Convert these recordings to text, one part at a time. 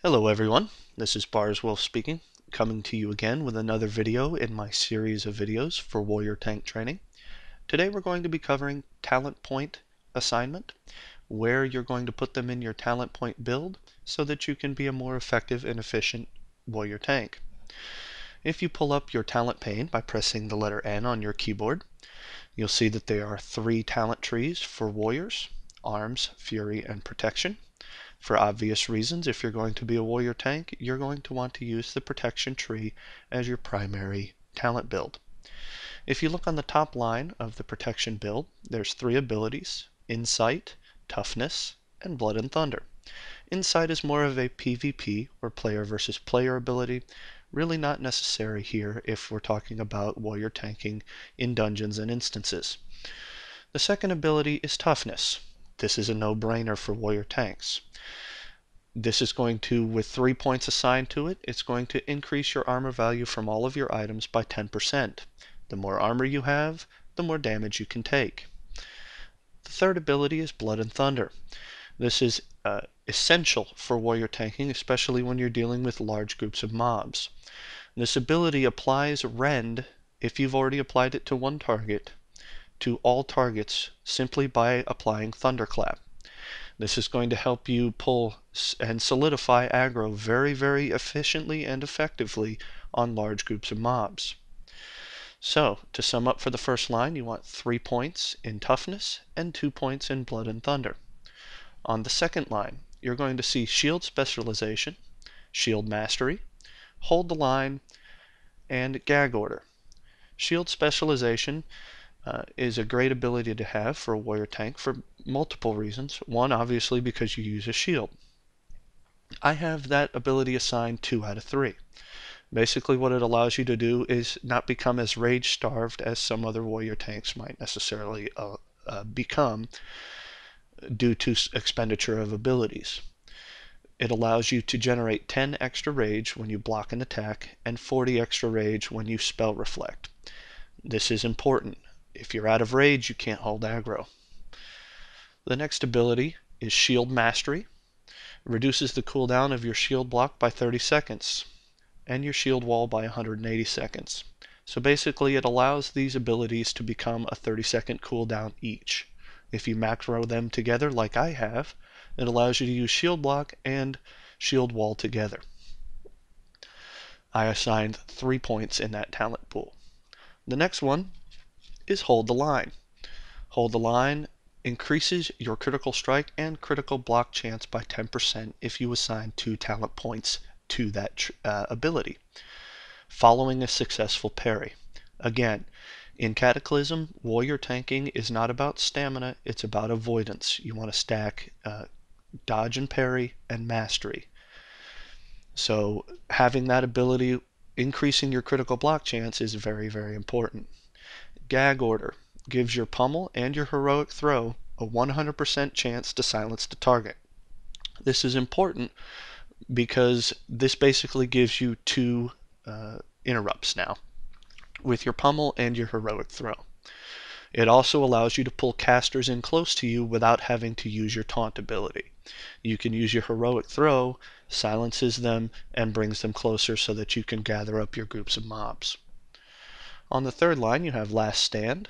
Hello everyone, this is Barzwolf speaking, coming to you again with another video in my series of videos for warrior tank training. Today we're going to be covering talent point assignment, where you're going to put them in your talent point build so that you can be a more effective and efficient warrior tank. If you pull up your talent pane by pressing the letter N on your keyboard, you'll see that there are 3 talent trees for warriors: arms, fury, and protection. For obvious reasons, if you're going to be a warrior tank, you're going to want to use the protection tree as your primary talent build. If you look on the top line of the protection build, there's 3 abilities: Insight, Toughness, and Blood and Thunder. Insight is more of a PvP or player versus player ability, really not necessary here if we're talking about warrior tanking in dungeons and instances. The second ability is Toughness. This is a no-brainer for warrior tanks. This is going to, with 3 points assigned to it, it's going to increase your armor value from all of your items by 10%. The more armor you have, the more damage you can take. The third ability is Blood and Thunder. This is essential for warrior tanking, especially when you're dealing with large groups of mobs. This ability applies Rend, if you've already applied it to one target, to all targets simply by applying Thunderclap. This is going to help you pull and solidify aggro very efficiently and effectively on large groups of mobs. So, to sum up for the first line, you want 3 points in Toughness and 2 points in Blood and Thunder. On the second line, you're going to see Shield Specialization, Shield Mastery, Hold the Line, and Gag Order. Shield Specialization is a great ability to have for a warrior tank for multiple reasons. One, obviously, because you use a shield. I have that ability assigned 2 out of 3. Basically what it allows you to do is not become as rage starved as some other warrior tanks might necessarily become due to expenditure of abilities. It allows you to generate 10 extra rage when you block an attack and 40 extra rage when you spell reflect. This is important. If you're out of rage, you can't hold aggro. The next ability is Shield Mastery. It reduces the cooldown of your shield block by 30 seconds and your shield wall by 180 seconds. So basically it allows these abilities to become a 30-second cooldown each. If you macro them together like I have, it allows you to use shield block and shield wall together. I assigned 3 points in that talent pool. The next one is Hold the Line. Hold the Line increases your critical strike and critical block chance by 10% if you assign 2 talent points to that ability, following a successful parry. Again, in Cataclysm, warrior tanking is not about stamina, it's about avoidance. You want to stack dodge and parry and mastery. So having that ability increasing your critical block chance is very important. Gag Order gives your pummel and your heroic throw a 100% chance to silence the target. This is important because this basically gives you 2 interrupts now with your pummel and your heroic throw. It also allows you to pull casters in close to you without having to use your taunt ability. You can use your heroic throw, silences them, and brings them closer so that you can gather up your groups of mobs. On the third line, you have Last Stand,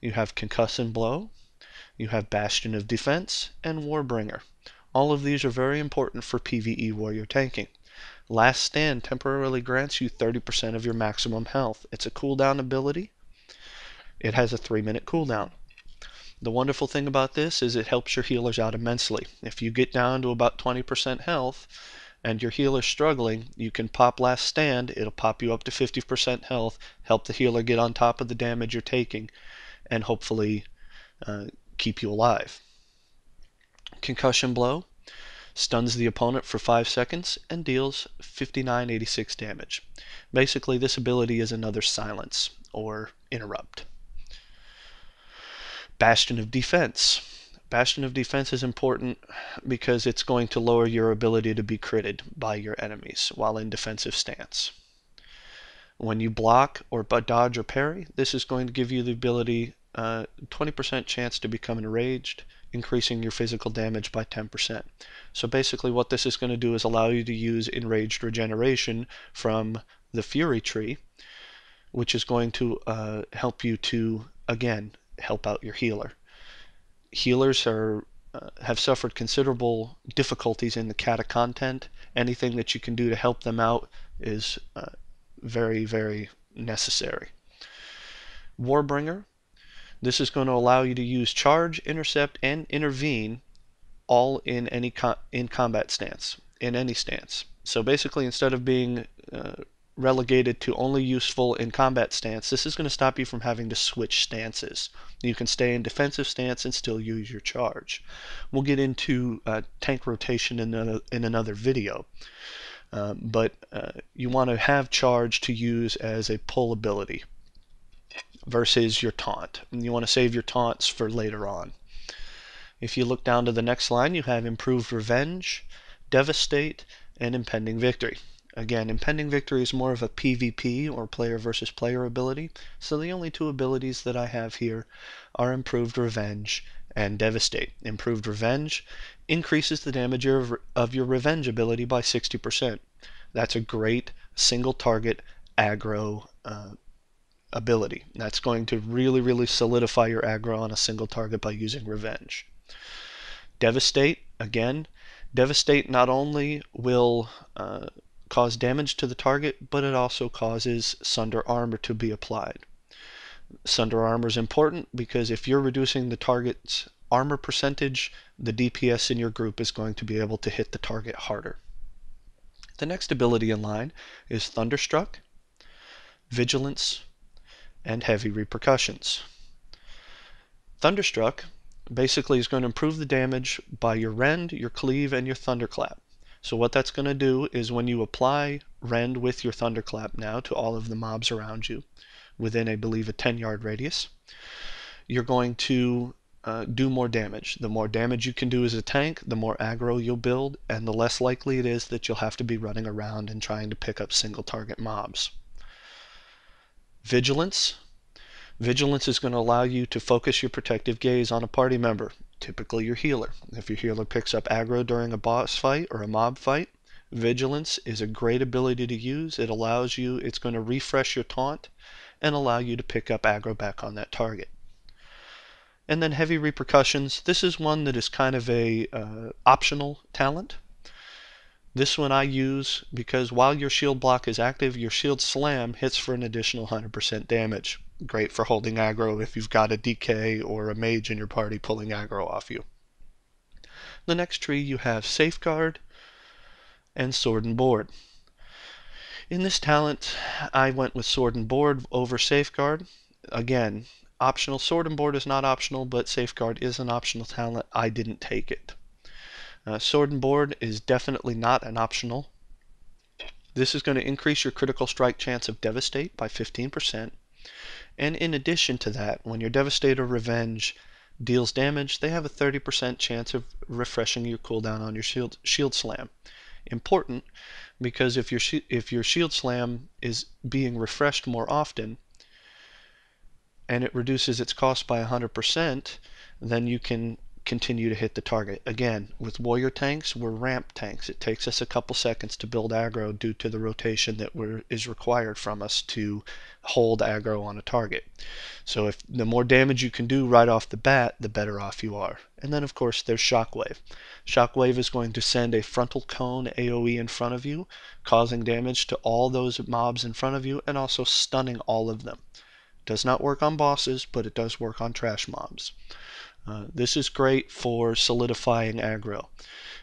you have Concussive Blow, you have Bastion of Defense, and Warbringer. All of these are very important for PvE warrior tanking. Last Stand temporarily grants you 30% of your maximum health. It's a cooldown ability. It has a 3-minute cooldown. The wonderful thing about this is it helps your healers out immensely. If you get down to about 20% health and your healer's struggling, you can pop Last Stand. It'll pop you up to 50% health, help the healer get on top of the damage you're taking, and hopefully keep you alive. Concussion Blow stuns the opponent for 5 seconds and deals 5986 damage. Basically, this ability is another silence or interrupt. Bastion of Defense. Bastion of Defense is important because it's going to lower your ability to be critted by your enemies while in defensive stance. When you block or dodge or parry, this is going to give you the ability 20% chance to become enraged, increasing your physical damage by 10%. So basically what this is going to do is allow you to use enraged regeneration from the Fury tree, which is going to help you to, again, help out your healer. Healers have suffered considerable difficulties in the kata content. Anything that you can do to help them out is very, very necessary. Warbringer. This is going to allow you to use charge, intercept, and intervene all in any combat stance, in any stance. So basically, instead of being relegated to only useful in combat stance, this is going to stop you from having to switch stances. You can stay in defensive stance and still use your charge. We'll get into tank rotation in another video, but you want to have charge to use as a pull ability versus your taunt. And you want to save your taunts for later on. If you look down to the next line, you have improved revenge, devastate, and impending victory. Again, impending victory is more of a PvP or player versus player ability, so the only two abilities that I have here are improved revenge and devastate. Improved revenge increases the damage of your revenge ability by 60%. That's a great single target aggro ability. That's going to really, really solidify your aggro on a single target by using revenge. Devastate, again, devastate not only will cause damage to the target, but it also causes sunder armor to be applied. Sunder armor is important because if you're reducing the target's armor percentage, the DPS in your group is going to be able to hit the target harder. The next ability in line is Thunderstruck, Vigilance, and Heavy Repercussions. Thunderstruck basically is going to improve the damage by your rend, your cleave, and your thunderclap. So what that's going to do is when you apply rend with your thunderclap now to all of the mobs around you within, I believe, a 10-yard radius, you're going to do more damage. The more damage you can do as a tank, the more aggro you'll build, and the less likely it is that you'll have to be running around and trying to pick up single target mobs. Vigilance. Vigilance is going to allow you to focus your protective gaze on a party member, typically your healer. If your healer picks up aggro during a boss fight or a mob fight, Vigilance is a great ability to use. It allows you, it's going to refresh your taunt and allow you to pick up aggro back on that target. And then Heavy Repercussions. This is one that is kind of a optional talent. This one I use because while your shield block is active, your shield slam hits for an additional 100% damage. Great for holding aggro if you've got a DK or a mage in your party pulling aggro off you. The next tree you have Safeguard and Sword and Board. In this talent, I went with Sword and Board over Safeguard. Again, optional. Sword and Board is not optional, but Safeguard is an optional talent. I didn't take it. Sword and Board is definitely not an optional. This is going to increase your critical strike chance of Devastate by 15%. And in addition to that, when your Devastate or Revenge deals damage, they have a 30% chance of refreshing your cooldown on your shield slam. Important because if your shield slam is being refreshed more often and it reduces its cost by 100%, then you can continue to hit the target. Again, with warrior tanks, we're ramp tanks. It takes us a couple seconds to build aggro due to the rotation that is required from us to hold aggro on a target. So if the more damage you can do right off the bat, the better off you are. And then of course there's Shockwave. Shockwave is going to send a frontal cone AoE in front of you, causing damage to all those mobs in front of you and also stunning all of them. Does not work on bosses, but it does work on trash mobs. This is great for solidifying aggro.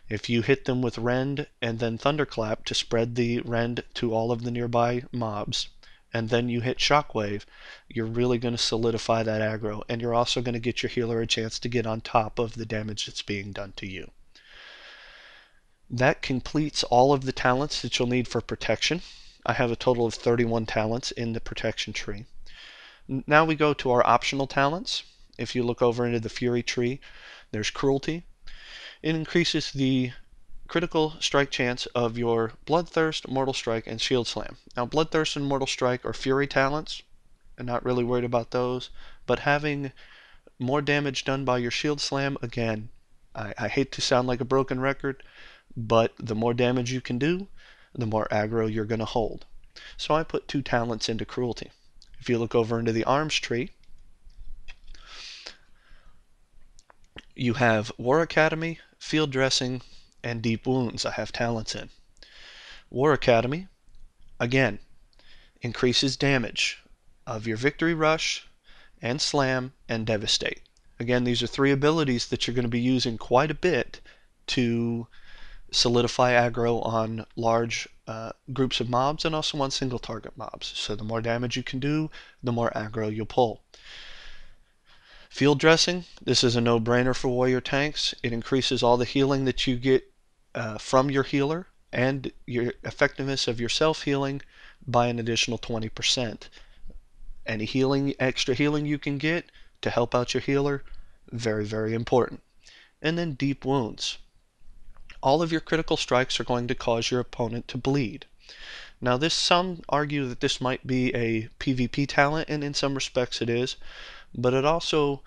If you hit them with Rend and then Thunderclap to spread the Rend to all of the nearby mobs, and then you hit Shockwave, you're really going to solidify that aggro, and you're also going to get your healer a chance to get on top of the damage that's being done to you. That completes all of the talents that you'll need for protection. I have a total of 31 talents in the protection tree. Now we go to our optional talents. If you look over into the Fury tree, there's Cruelty. It increases the critical strike chance of your Bloodthirst, Mortal Strike, and Shield Slam. Now, Bloodthirst and Mortal Strike are Fury talents. I'm not really worried about those. But having more damage done by your shield slam, again, I hate to sound like a broken record, but the more damage you can do, the more aggro you're going to hold. So I put 2 talents into cruelty. If you look over into the arms tree, you have War Academy, Field Dressing, and Deep Wounds I have talents in. War Academy, again, increases damage of your Victory Rush, and Slam, and Devastate. Again, these are 3 abilities that you're going to be using quite a bit to solidify aggro on large groups of mobs and also on single target mobs. So the more damage you can do, the more aggro you'll pull. Field Dressing, this is a no-brainer for warrior tanks. It increases all the healing that you get from your healer and your effectiveness of your self-healing by an additional 20%. Any healing, extra healing you can get to help out your healer, very, very important. And then Deep Wounds. All of your critical strikes are going to cause your opponent to bleed. Now some argue that this might be a PvP talent, and in some respects it is, but it also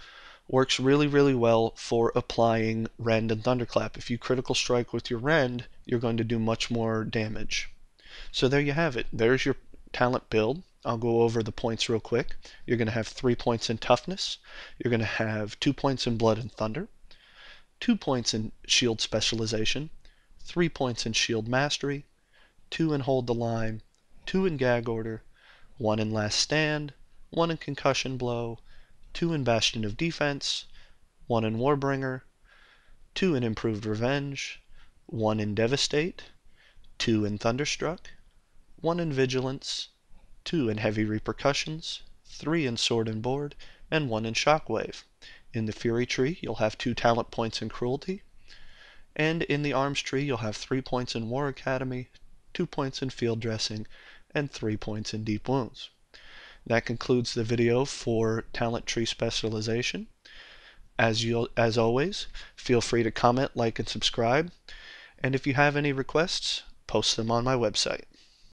works really, really well for applying Rend and Thunderclap. If you critical strike with your Rend, you're going to do much more damage. So there you have it. There's your talent build. I'll go over the points real quick. You're going to have 3 points in Toughness. You're going to have 2 points in Blood and Thunder, 2 points in Shield Specialization, 3 points in Shield Mastery, 2 in Hold the Line, 2 in Gag Order, 1 in Last Stand, 1 in Concussion Blow, 2 in Bastion of Defense, 1 in Warbringer, 2 in Improved Revenge, 1 in Devastate, 2 in Thunderstruck, 1 in Vigilance, 2 in Heavy Repercussions, 3 in Sword and Board, and 1 in Shockwave. In the Fury tree, you'll have 2 talent points in Cruelty, and in the Arms tree, you'll have 3 points in War Academy, 2 points in Field Dressing, and 3 points in Deep Wounds. That concludes the video for Talent Tree Specialization. As always, feel free to comment, like, and subscribe. And if you have any requests, post them on my website.